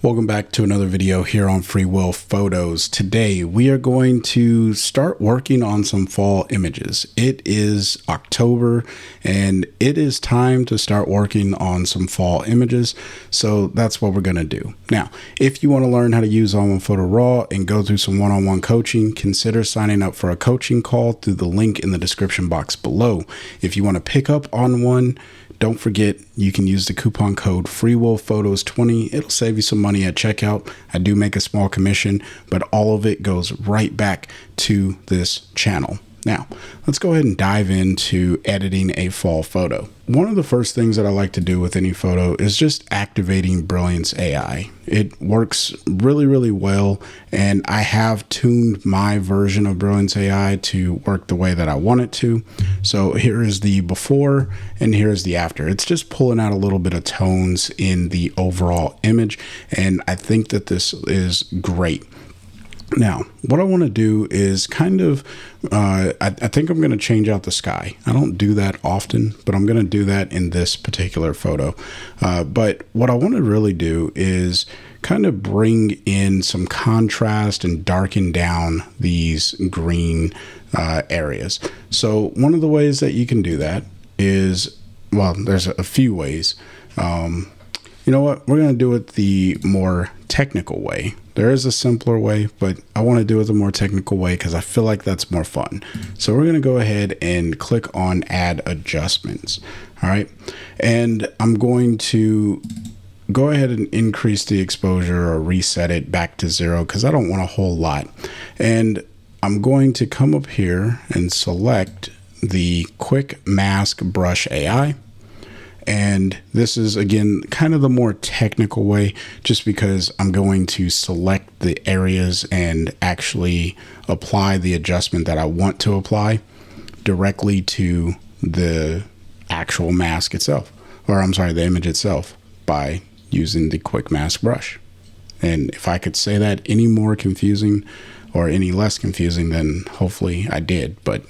Welcome back to another video here on Free Will Photos. Today we are going to start working on some fall images. It is October and it is time to start working on some fall images. So that's what we're going to do. Now, if you want to learn how to use ON1 Photo Raw and go through some one-on-one coaching, consider signing up for a coaching call through the link in the description box below. If you want to pick up ON1, don't forget, you can use the coupon code FreeWillPhotos20. It'll save you some money at checkout. I do make a small commission, but all of it goes right back to this channel. Now, let's go ahead and dive into editing a fall photo. One of the first things that I like to do with any photo is just activating Brilliance AI. It works really, really well, and I have tuned my version of Brilliance AI to work the way that I want it to. So here is the before and here's the after. It's just pulling out a little bit of tones in the overall image, and I think that this is great. Now, what I want to do is kind of, I think I'm going to change out the sky. I don't do that often, but I'm going to do that in this particular photo. But what I want to really do is kind of bring in some contrast and darken down these green areas. So one of the ways that you can do that is, well, there's a few ways. You know what? We're going to do it the more technical way. There is a simpler way, but I want to do it the more technical way because I feel like that's more fun. So we're going to go ahead and click on Add Adjustments. All right. And I'm going to go ahead and increase the exposure or reset it back to 0 because I don't want a whole lot. And I'm going to come up here and select the Quick Mask Brush AI. And this is, again, kind of the more technical way, just because I'm going to select the areas and actually apply the adjustment that I want to apply directly to the actual mask itself, or I'm sorry, the image itself, by using the Quick Mask Brush. And if I could say that any more confusing or any less confusing, then hopefully I did, but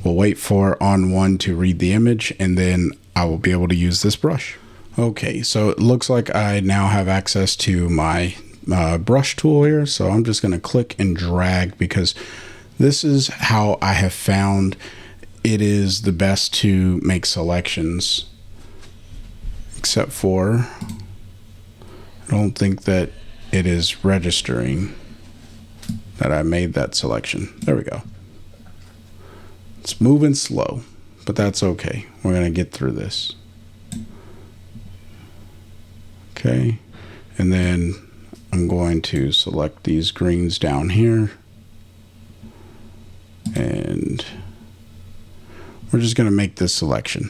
we'll wait for ON1 to read the image, and then I will be able to use this brush. Okay, so it looks like I now have access to my brush tool here. So I'm just going to click and drag because this is how I have found it is the best to make selections. Except for, I don't think that it is registering that I made that selection. There we go. It's moving slow, but that's okay. We're going to get through this. Okay. And then I'm going to select these greens down here. And we're just going to make this selection.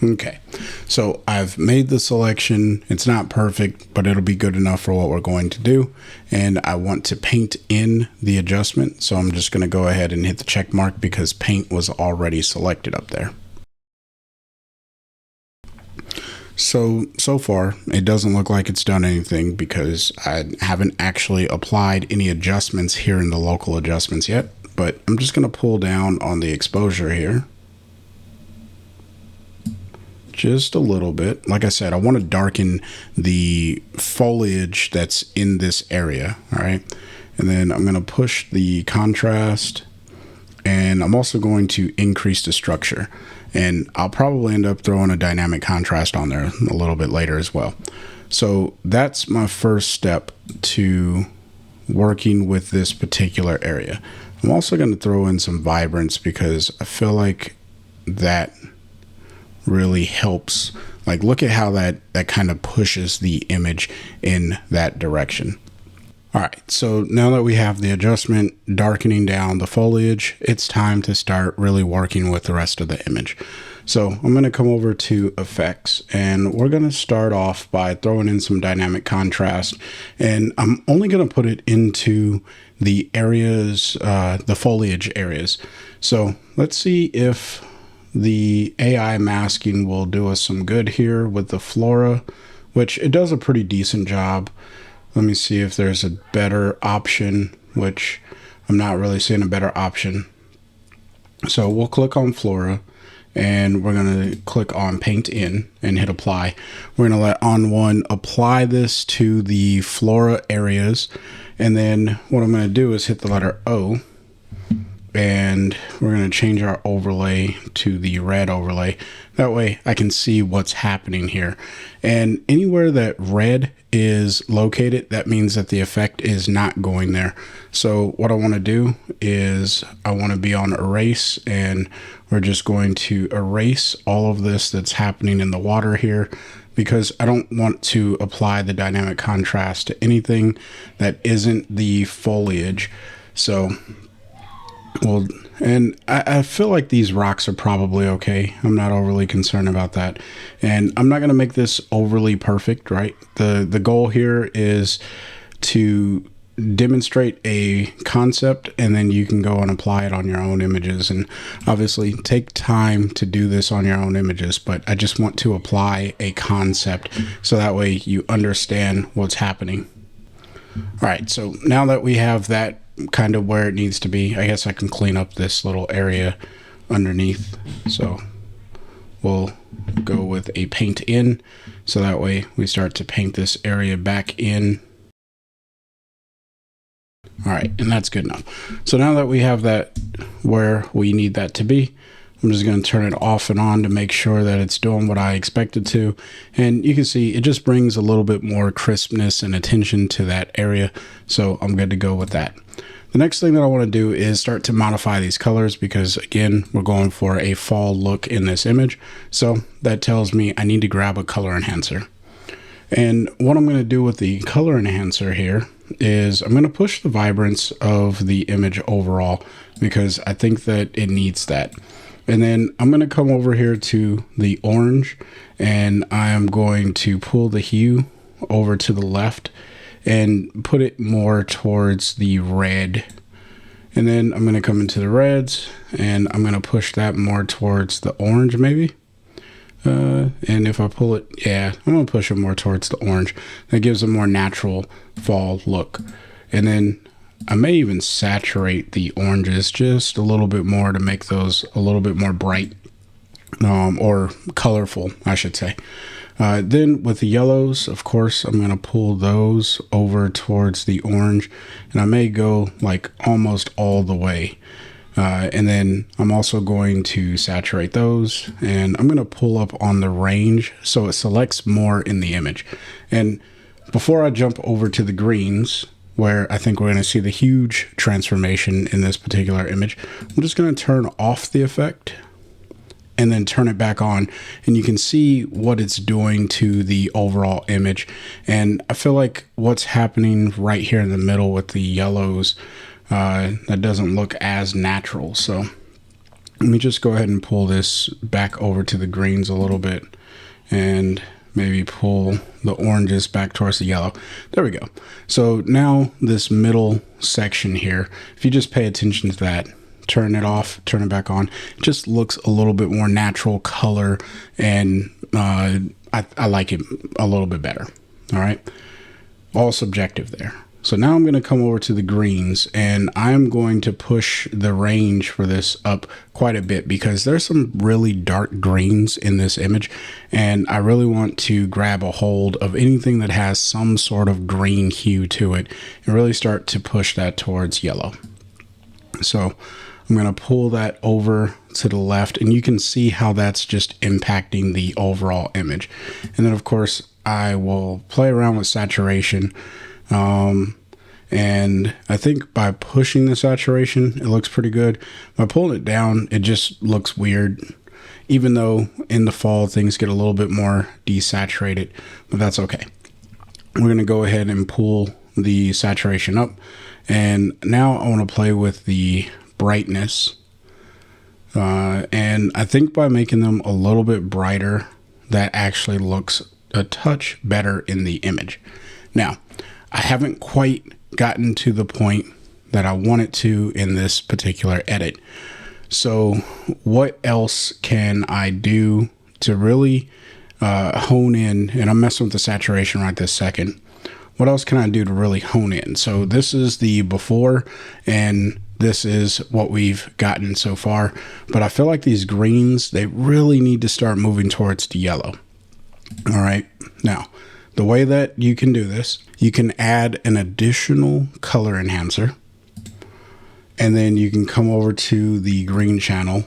Okay, so I've made the selection. It's not perfect, but it'll be good enough for what we're going to do. And I want to paint in the adjustment. So I'm just going to go ahead and hit the check mark because paint was already selected up there. So far, it doesn't look like it's done anything because I haven't actually applied any adjustments here in the local adjustments yet. But I'm just going to pull down on the exposure here. Just a little bit. Like I said, I want to darken the foliage that's in this area. All right. And then I'm going to push the contrast, and I'm also going to increase the structure, and I'll probably end up throwing a dynamic contrast on there a little bit later as well. So that's my first step to working with this particular area. I'm also going to throw in some vibrance because I feel like that really helps. Like, look at how that kind of pushes the image in that direction. All right, so now that we have the adjustment darkening down the foliage, it's time to start really working with the rest of the image. So I'm going to come over to effects, and we're going to start off by throwing in some dynamic contrast, and I'm only going to put it into the areas, the foliage areas. So let's see if the AI masking will do us some good here with the flora, which it does a pretty decent job. Let me see if there's a better option, which I'm not really seeing a better option. So we'll click on flora, and we're going to click on paint in and hit apply. We're going to let ON1 apply this to the flora areas. And then what I'm going to do is hit the letter O, and we're going to change our overlay to the red overlay. That way I can see what's happening here. And anywhere that red is located, that means that the effect is not going there. So what I want to do is I want to be on erase, and we're just going to erase all of this that's happening in the water here, because I don't want to apply the dynamic contrast to anything that isn't the foliage. So well, and I feel like these rocks are probably okay. I'm not overly concerned about that. And I'm not going to make this overly perfect, right? The goal here is to demonstrate a concept, and then you can go and apply it on your own images. And obviously take time to do this on your own images, but I just want to apply a concept so that way you understand what's happening. All right, so now that we have that kind of where it needs to be, I guess I can clean up this little area underneath. So we'll go with a paint in, so that way we start to paint this area back in. All right, and that's good enough. So now that we have that where we need that to be, I'm just going to turn it off and on to make sure that it's doing what I expect it to. And you can see it just brings a little bit more crispness and attention to that area. So I'm good to go with that. The next thing that I want to do is start to modify these colors, because again, we're going for a fall look in this image. So that tells me I need to grab a color enhancer. And what I'm going to do with the color enhancer here is I'm going to push the vibrance of the image overall, because I think that it needs that. And then I'm going to come over here to the orange, and I am going to pull the hue over to the left and put it more towards the red. And then I'm going to come into the reds, and I'm going to push that more towards the orange maybe. And if I pull it, yeah, I'm going to push it more towards the orange. That gives a more natural fall look. And then I may even saturate the oranges just a little bit more to make those a little bit more bright, or colorful, I should say. Then with the yellows, of course, I'm going to pull those over towards the orange, and I may go like almost all the way. And then I'm also going to saturate those, and I'm going to pull up on the range so it selects more in the image. And before I jump over to the greens, where I think we're going to see the huge transformation in this particular image, I'm just going to turn off the effect and then turn it back on, and you can see what it's doing to the overall image. And I feel like what's happening right here in the middle with the yellows, that doesn't look as natural. So let me just go ahead and pull this back over to the greens a little bit, and maybe pull the oranges back towards the yellow. There we go. So now this middle section here, if you just pay attention to that, turn it off, turn it back on, it just looks a little bit more natural color, and I like it a little bit better. All right, all subjective there. So now I'm going to come over to the greens, and I'm going to push the range for this up quite a bit, because there's some really dark greens in this image, and I really want to grab a hold of anything that has some sort of green hue to it and really start to push that towards yellow. So I'm going to pull that over to the left, and you can see how that's just impacting the overall image. And then of course I will play around with saturation. And I think by pushing the saturation, it looks pretty good. By pulling it down, it just looks weird, even though in the fall things get a little bit more desaturated, but that's okay. We're going to go ahead and pull the saturation up, and now I want to play with the brightness. And I think by making them a little bit brighter, that actually looks a touch better in the image. Now, I haven't quite gotten to the point that I want it to in this particular edit. So what else can I do to really hone in? And I'm messing with the saturation right this second. What else can I do to really hone in? So this is the before, and this is what we've gotten so far. But I feel like these greens, they really need to start moving towards the yellow. All right. Now, the way that you can do this, you can add an additional color enhancer. And then you can come over to the green channel,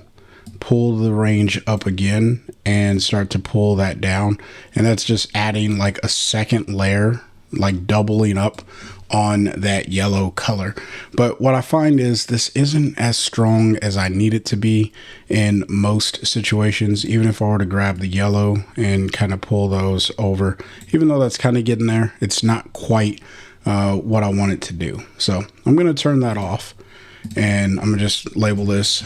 pull the range up again, and start to pull that down. And that's just adding like a second layer, like doubling up on that yellow color. But what I find is this isn't as strong as I need it to be in most situations. Even if I were to grab the yellow and kind of pull those over, even though that's kind of getting there, it's not quite what I want it to do. So I'm going to turn that off, and I'm going to just label this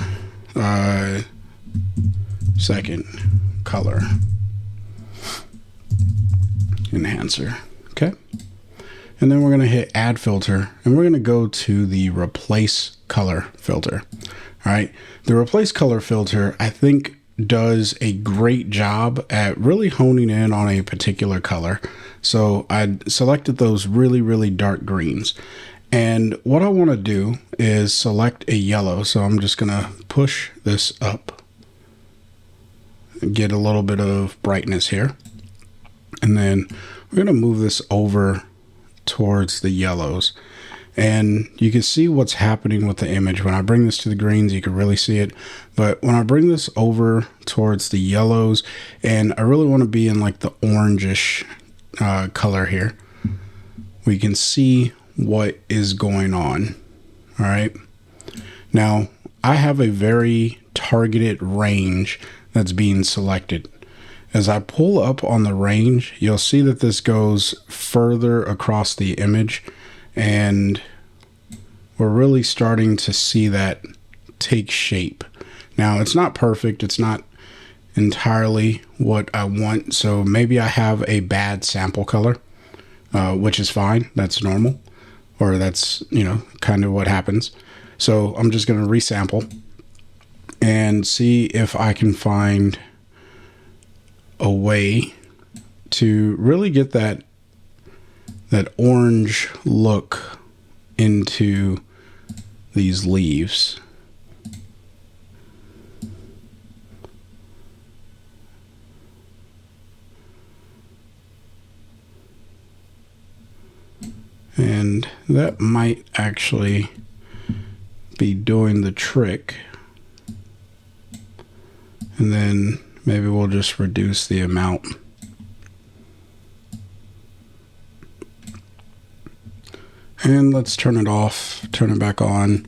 second color enhancer. Okay. And then we're going to hit add filter, and we're going to go to the replace color filter. All right. The replace color filter, I think, does a great job at really honing in on a particular color. So I selected those really, really dark greens. And what I want to do is select a yellow. So I'm just going to push this up, get a little bit of brightness here. And then we're going to move this over towards the yellows, and you can see what's happening with the image. When I bring this to the greens, you can really see it, but when I bring this over towards the yellows, and I really want to be in like the orangish color here, we can see what is going on. All right, now I have a very targeted range that's being selected. As I pull up on the range, you'll see that this goes further across the image, and we're really starting to see that take shape. Now, it's not perfect. It's not entirely what I want. So maybe I have a bad sample color, which is fine. That's normal, or that's, kind of what happens. So I'm just going to resample and see if I can find a way to really get that orange look into these leaves. And that might actually be doing the trick. And then maybe we'll just reduce the amount. And let's turn it off, turn it back on.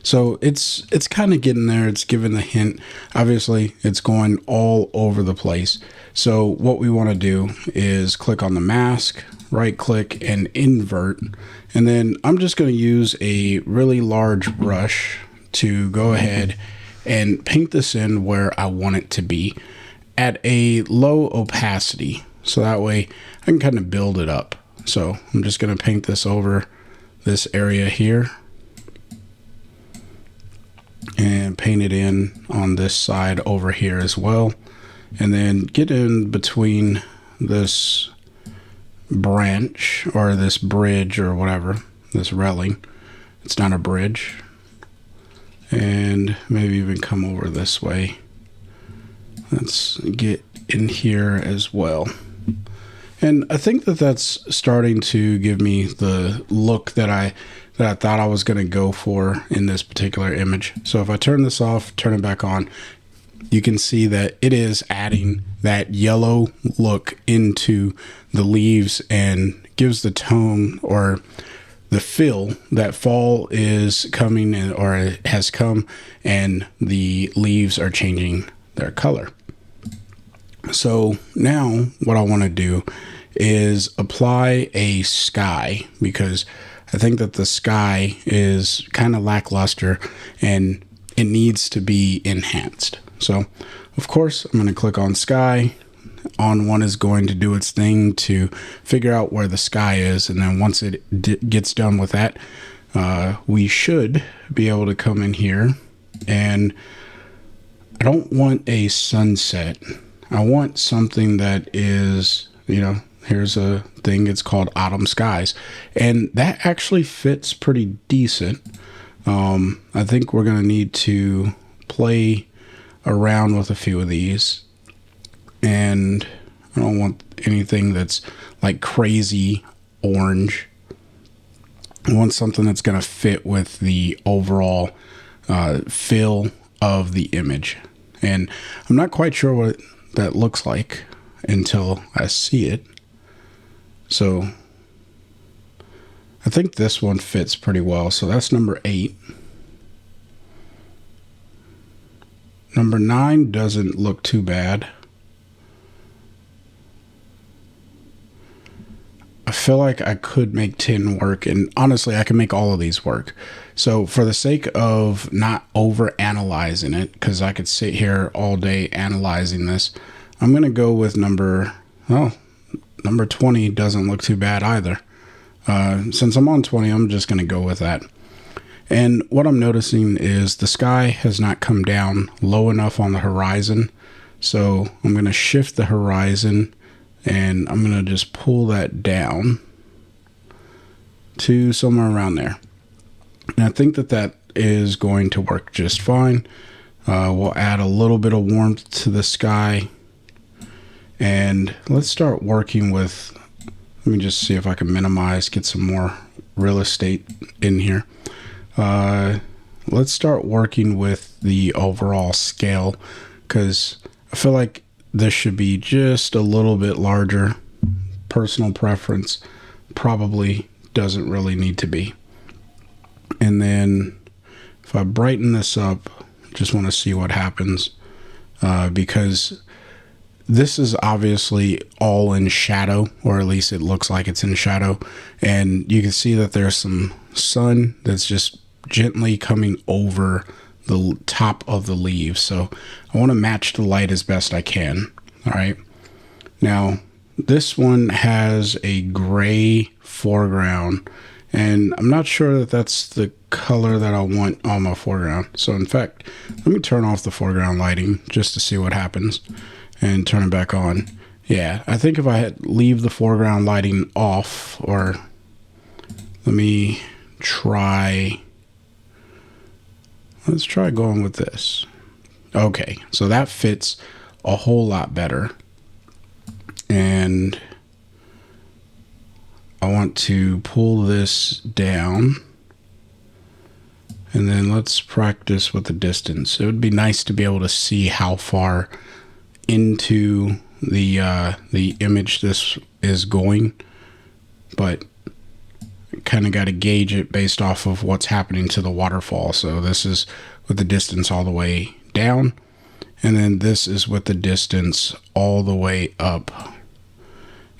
So it's kind of getting there. It's giving the hint. Obviously, it's going all over the place. So what we want to do is click on the mask, right click, and invert. And then I'm just going to use a really large brush to go ahead and paint this in where I want it to be at a low opacity, so that way I can kind of build it up. So I'm just going to paint this over this area here and paint it in on this side over here as well, and then get in between this branch or this bridge or whatever, this railing. It's not a bridge. And maybe even come over this way. Let's get in here as well. And I think that that's starting to give me the look that I thought I was going to go for in this particular image. So if I turn this off, turn it back on, you can see that it is adding that yellow look into the leaves and gives the tone or the feel that fall is coming in, or it has come, and the leaves are changing their color. So now what I want to do is apply a sky, because I think that the sky is kind of lackluster and it needs to be enhanced. So of course I'm going to click on sky. ON1 is going to do its thing to figure out where the sky is, and then once it gets done with that, we should be able to come in here, and I don't want a sunset. I want something that is, here's a thing, it's called autumn skies, and that actually fits pretty decent. I think we're going to need to play around with a few of these, and I don't want anything that's like crazy orange. I want something that's going to fit with the overall feel of the image. And I'm not quite sure what that looks like until I see it. So I think this one fits pretty well. So that's number 8. Number 9 doesn't look too bad. I feel like I could make 10 work, and honestly, I can make all of these work. So for the sake of not over analyzing it, because I could sit here all day analyzing this, I'm going to go with number 20 doesn't look too bad either. Since I'm on 20, I'm just going to go with that. And what I'm noticing is the sky has not come down low enough on the horizon. So I'm going to shift the horizon, and I'm going to just pull that down to somewhere around there. And I think that is going to work just fine. We'll add a little bit of warmth to the sky. And let's start working with, let me just see if I can minimize, get some more real estate in here. Let's start working with the overall scale, because I feel like this should be just a little bit larger. Personal preference, probably doesn't really need to be. And then if I brighten this up, just want to see what happens, because this is obviously all in shadow, or at least it looks like it's in shadow. And you can see that there's some sun that's just gently coming over the top of the leaves. So I want to match the light as best I can. All right. Now, this one has a gray foreground, and I'm not sure that that's the color that I want on my foreground. So in fact, let me turn off the foreground lighting just to see what happens and turn it back on. Yeah, I think if I leave the foreground lighting off, or let me try, let's try going with this. Okay, so that fits a whole lot better. And I want to pull this down, and then let's practice with the distance. It would be nice to be able to see how far into the image this is going, but kind of got to gauge it based off of what's happening to the waterfall. So this is with the distance all the way down, and then this is with the distance all the way up,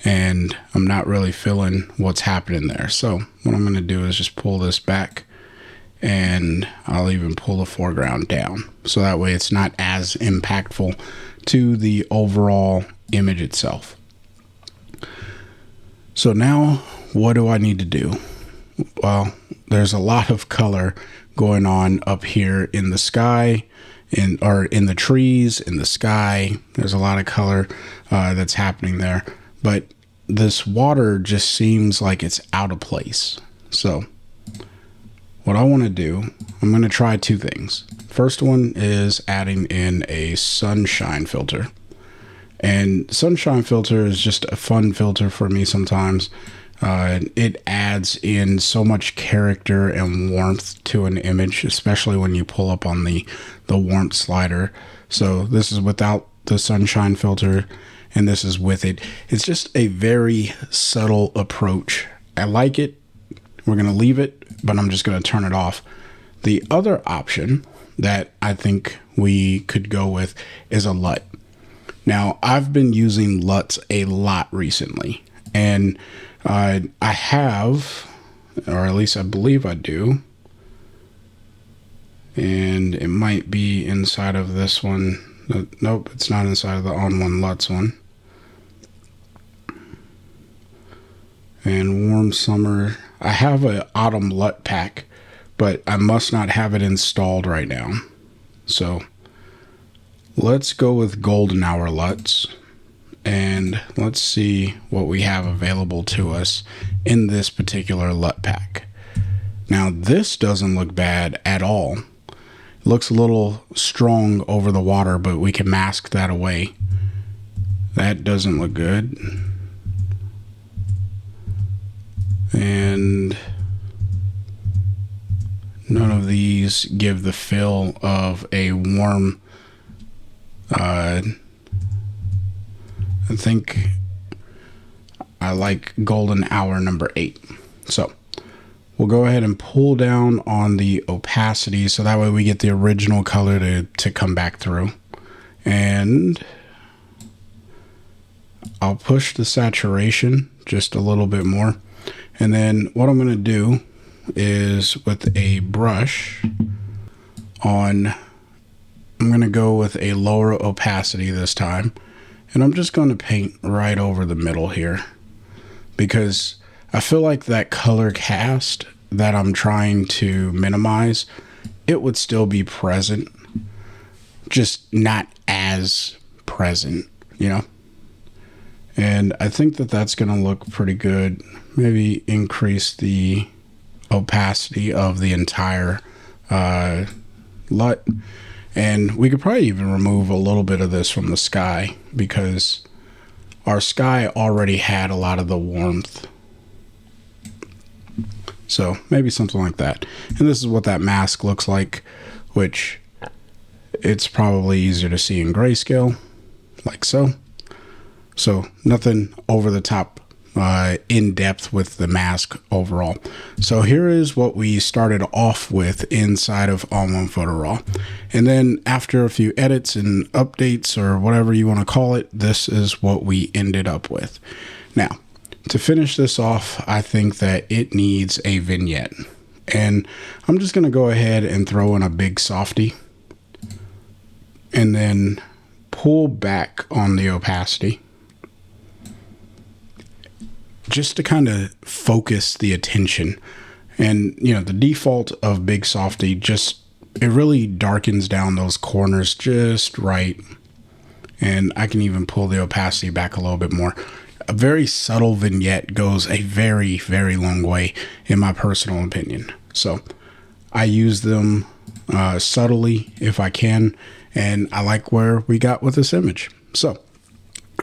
and I'm not really feeling what's happening there. So what I'm going to do is just pull this back, and I'll even pull the foreground down, so that way it's not as impactful to the overall image itself. So now what do I need to do? Well, there's a lot of color going on up here in the sky, in the trees, in the sky. There's a lot of color that's happening there, but this water just seems like it's out of place. So what I want to do, I'm going to try 2 things. First one is adding in a sunshine filter. And sunshine filter is just a fun filter for me sometimes. It adds in so much character and warmth to an image, especially when you pull up on the warmth slider. So this is without the sunshine filter, and this is with it. It's just a very subtle approach. I like it. We're going to leave it, but I'm just going to turn it off. The other option that I think we could go with is a LUT. Now, I've been using LUTs a lot recently, and I have, or at least I believe I do, and it might be inside of this one. Nope, it's not inside of the ON1 LUTs one. And warm summer, I have an autumn LUT pack, but I must not have it installed right now. So let's go with golden hour LUTs, and let's see what we have available to us in this particular LUT pack. Now this doesn't look bad at all. It looks a little strong over the water, but we can mask that away. That doesn't look good. And none of these give the feel of a warm, I think I like golden hour number 8. So we'll go ahead and pull down on the opacity so that way we get the original color to come back through. And I'll push the saturation just a little bit more. And then what I'm going to do is with a brush I'm going to go with a lower opacity this time. And I'm just going to paint right over the middle here, because I feel like that color cast that I'm trying to minimize, it would still be present, just not as present, you know? And I think that that's going to look pretty good. Maybe increase the opacity of the entire LUT. And we could probably even remove a little bit of this from the sky, because our sky already had a lot of the warmth. So maybe something like that. And this is what that mask looks like, which it's probably easier to see in grayscale, like so. So nothing over the top in depth with the mask overall. So here is what we started off with inside of ON1 Photo Raw. And then after a few edits and updates, or whatever you want to call it, this is what we ended up with. Now, to finish this off, I think that it needs a vignette. And I'm just going to go ahead and throw in a big softy and then pull back on the opacity, just to kind of focus the attention. And, you know, the default of big softy, just, it really darkens down those corners just right. And I can even pull the opacity back a little bit more. A very subtle vignette goes a very, very long way, in my personal opinion. So I use them subtly if I can, and I like where we got with this image. So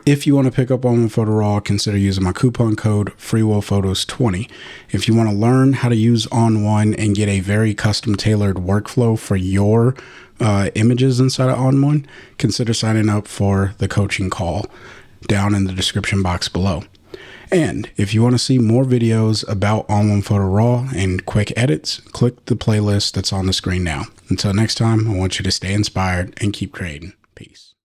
if you want to pick up ON1 Photo Raw, consider using my coupon code FreeWillPhotos20. If you want to learn how to use ON1 and get a very custom tailored workflow for your images inside of ON1, consider signing up for the coaching call down in the description box below. And if you want to see more videos about ON1 Photo Raw and quick edits, click the playlist that's on the screen now. Until next time, I want you to stay inspired and keep creating. Peace.